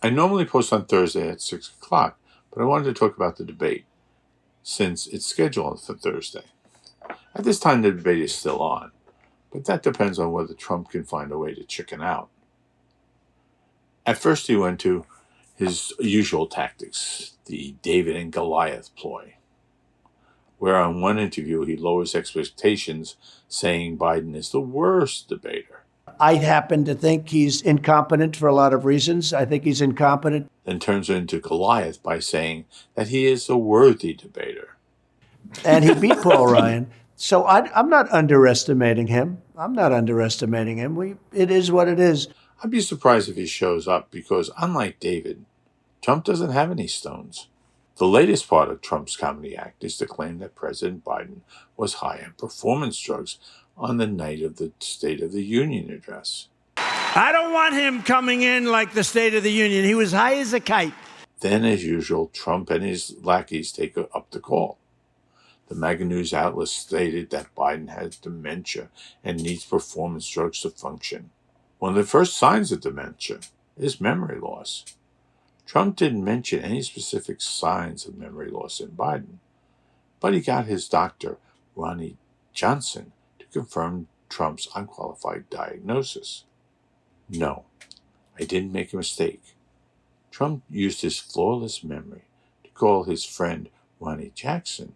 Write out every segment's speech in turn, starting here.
I normally post on Thursday at 6 o'clock, but I wanted to talk about the debate, since it's scheduled for Thursday. At this time, the debate is still on, but that depends on whether Trump can find a way to chicken out. At first, he went to his usual tactics, the David and Goliath ploy, where on one interview he lowers expectations, saying Biden is the worst debater. I happen to think he's incompetent for a lot of reasons. I think he's incompetent. Then turns it into Goliath by saying that he is a worthy debater. And he beat Paul Ryan. So I'm not underestimating him. It is what it is. I'd be surprised if he shows up because, unlike David, Trump doesn't have any stones. The latest part of Trump's comedy act is to claim that President Biden was high on performance drugs on the night of the State of the Union address. I don't want him coming in like the State of the Union. He was high as a kite. Then, as usual, Trump and his lackeys take up the call. The MAGA news outlet stated that Biden has dementia and needs performance drugs to function. One of the first signs of dementia is memory loss. Trump didn't mention any specific signs of memory loss in Biden, but he got his doctor, Ronnie Johnson, to confirm Trump's unqualified diagnosis. No, I didn't make a mistake. Trump used his flawless memory to call his friend Ronnie Jackson,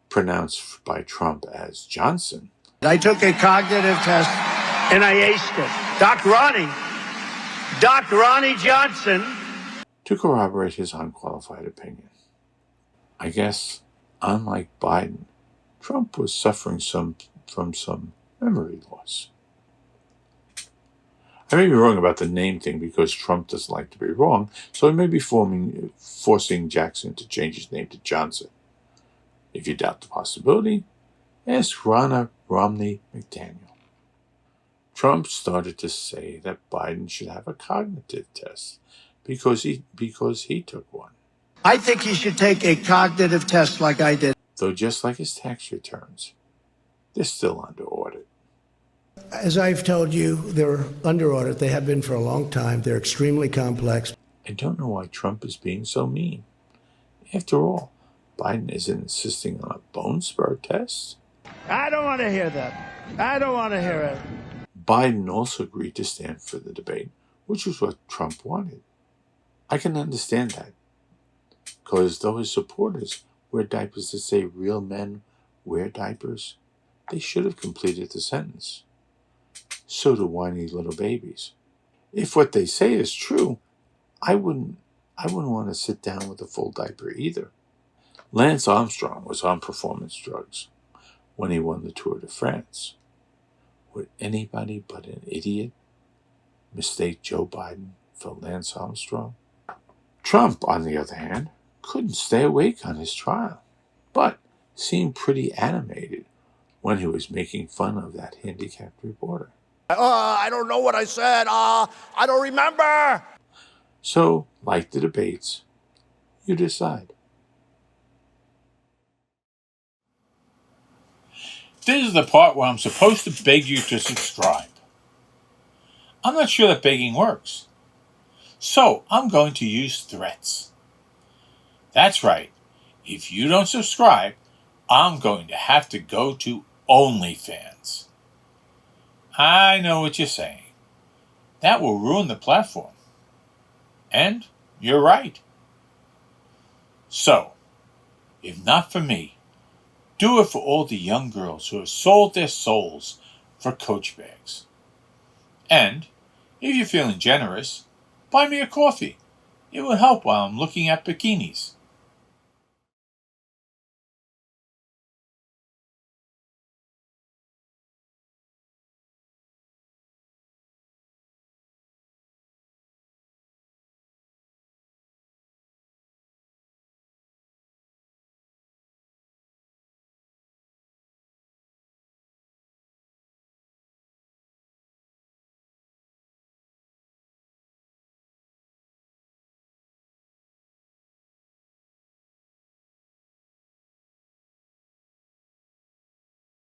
pronounced by Trump as Johnson. I took a cognitive test and I aced it. Doc Ronnie Johnson, to corroborate his unqualified opinion. I guess, unlike Biden, Trump was suffering from some memory loss. I may be wrong about the name thing because Trump doesn't like to be wrong, so he may be forcing Jackson to change his name to Johnson. If you doubt the possibility, ask Ronna Romney McDaniel. Trump started to say that Biden should have a cognitive test because he took one. I think he should take a cognitive test like I did. Though just like his tax returns, they're still under audit. As I've told you, they're under audit. They have been for a long time. They're extremely complex. I don't know why Trump is being so mean. After all, Biden isn't insisting on a bone spur test. I don't want to hear that. I don't want to hear it. Biden also agreed to stand for the debate, which was what Trump wanted. I can understand that, because though his supporters wear diapers that say real men wear diapers, they should have completed the sentence. So do whiny little babies. If what they say is true, I wouldn't want to sit down with a full diaper either. Lance Armstrong was on performance drugs when he won the Tour de France. Would anybody but an idiot mistake Joe Biden for Lance Armstrong? Trump, on the other hand, couldn't stay awake on his trial, but seemed pretty animated when he was making fun of that handicapped reporter. I don't know what I said. I don't remember. So, like the debates, you decide. This is the part where I'm supposed to beg you to subscribe. I'm not sure that begging works. So, I'm going to use threats. That's right. If you don't subscribe, I'm going to have to go to OnlyFans. I know what you're saying. That will ruin the platform. And you're right. So, if not for me, do it for all the young girls who have sold their souls for Coach bags. And, if you're feeling generous, buy me a coffee. It will help while I'm looking at bikinis.